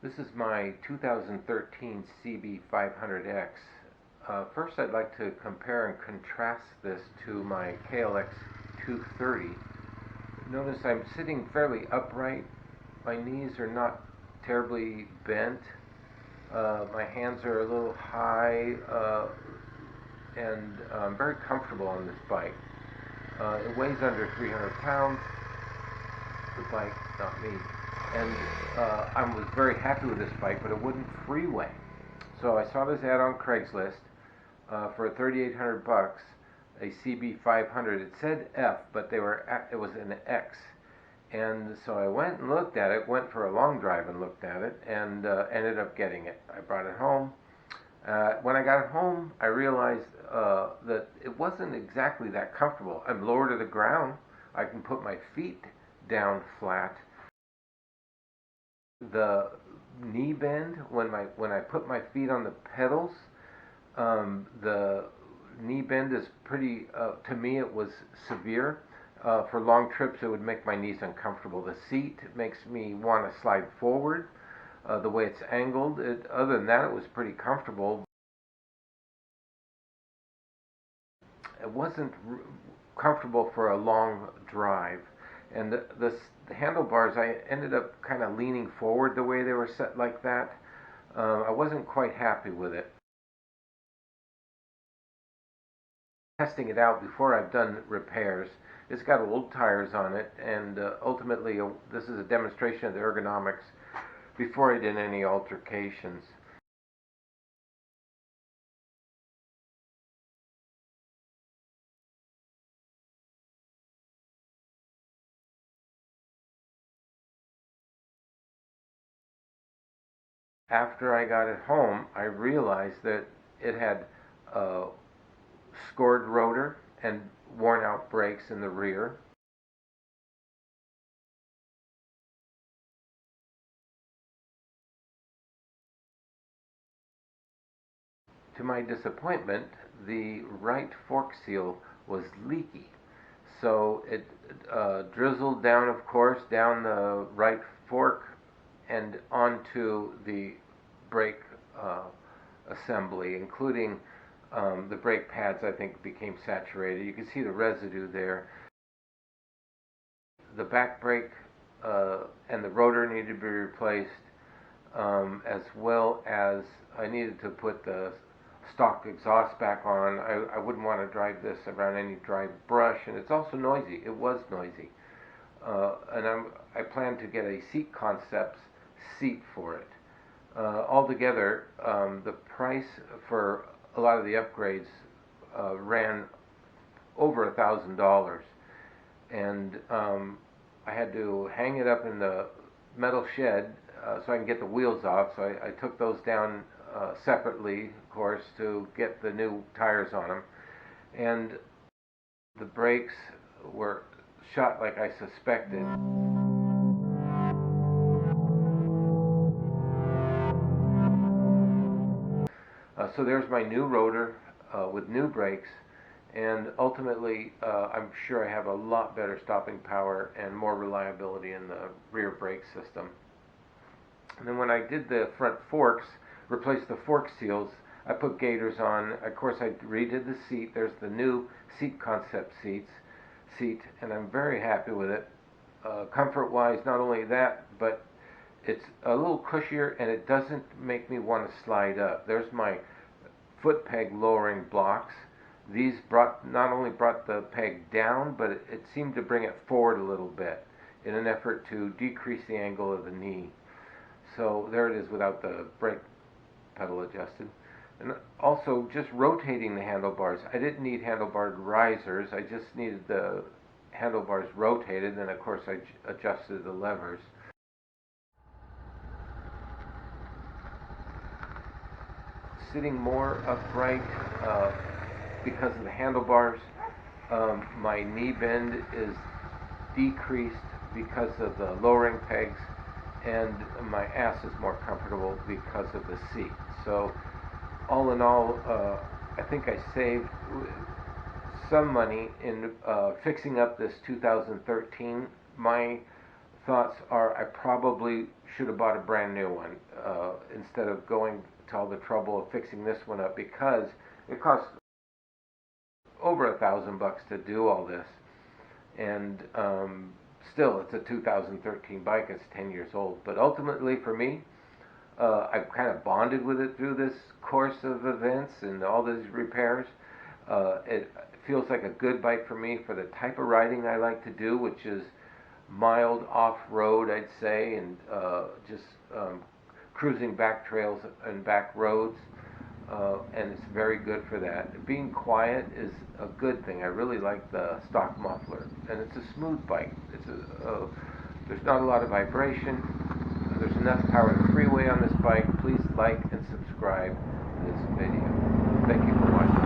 This is my 2013 CB500X. First, I'd like to compare and contrast this to my KLX 230. Notice I'm sitting fairly upright. My knees are not terribly bent. My hands are a little high, and I'm very comfortable on this bike. It weighs under 300 pounds. The bike, not me. And I was very happy with this bike, but it wouldn't freeway. So I saw this ad on Craigslist for $3,800, a CB500. It said F, but it was an X. And so I went and looked at it, went for a long drive and looked at it, and ended up getting it. I brought it home. When I got it home, I realized that it wasn't exactly that comfortable. I'm lower to the ground. I can put my feet down flat. The knee bend, when I put my feet on the pedals, the knee bend is pretty, to me it was severe. For long trips it would make my knees uncomfortable. The seat makes me want to slide forward. The way it's angled, other than that, it was pretty comfortable. It wasn't comfortable for a long drive. And the handlebars, I ended up kind of leaning forward the way they were set like that. I wasn't quite happy with it. Testing it out before I've done repairs. It's got old tires on it, and ultimately this is a demonstration of the ergonomics before I did any altercations. After I got it home, I realized that it had a scored rotor and worn out brakes in the rear. To my disappointment, the right fork seal was leaky. So it drizzled down, of course, down the right fork and onto the brake assembly, including the brake pads, I think, became saturated. You can see the residue there. The back brake and the rotor needed to be replaced, as well as I needed to put the stock exhaust back on. I wouldn't want to drive this around any dry brush, and it's also noisy. It was noisy. And I plan to get a Seat Concepts seat for it. Altogether, the price for a lot of the upgrades ran over $1,000, and I had to hang it up in the metal shed so I can get the wheels off. So I took those down separately, of course, to get the new tires on them, and the brakes were shot like I suspected. So there's my new rotor with new brakes, and ultimately I'm sure I have a lot better stopping power and more reliability in the rear brake system. And then when I did the front forks, replaced the fork seals, I put gaiters on. Of course, I redid the seat. There's the new Seat Concept seat, and I'm very happy with it. Comfort-wise, not only that, but it's a little cushier, and it doesn't make me want to slide up. There's my foot peg lowering blocks. These not only brought the peg down, but it seemed to bring it forward a little bit in an effort to decrease the angle of the knee. So there it is without the brake pedal adjusted. And also just rotating the handlebars. I didn't need handlebar risers. I just needed the handlebars rotated, and then of course I adjusted the levers. Sitting more upright because of the handlebars. My knee bend is decreased because of the lowering pegs, and my ass is more comfortable because of the seat. So all in all, I think I saved some money in fixing up this 2013. My thoughts are I probably should have bought a brand new one instead of going to all the trouble of fixing this one up, because it costs over $1,000 to do all this, and still it's a 2013 bike. It's 10 years old, but ultimately for me, I've kind of bonded with it through this course of events and all these repairs. It feels like a good bike for me for the type of riding I like to do, which is mild off-road, I'd say, and just cruising back trails and back roads, and it's very good for that. Being quiet is a good thing. I really like the stock muffler, and it's a smooth bike. There's not a lot of vibration. There's enough power to freeway on this bike. Please like and subscribe to this video. Thank you for watching.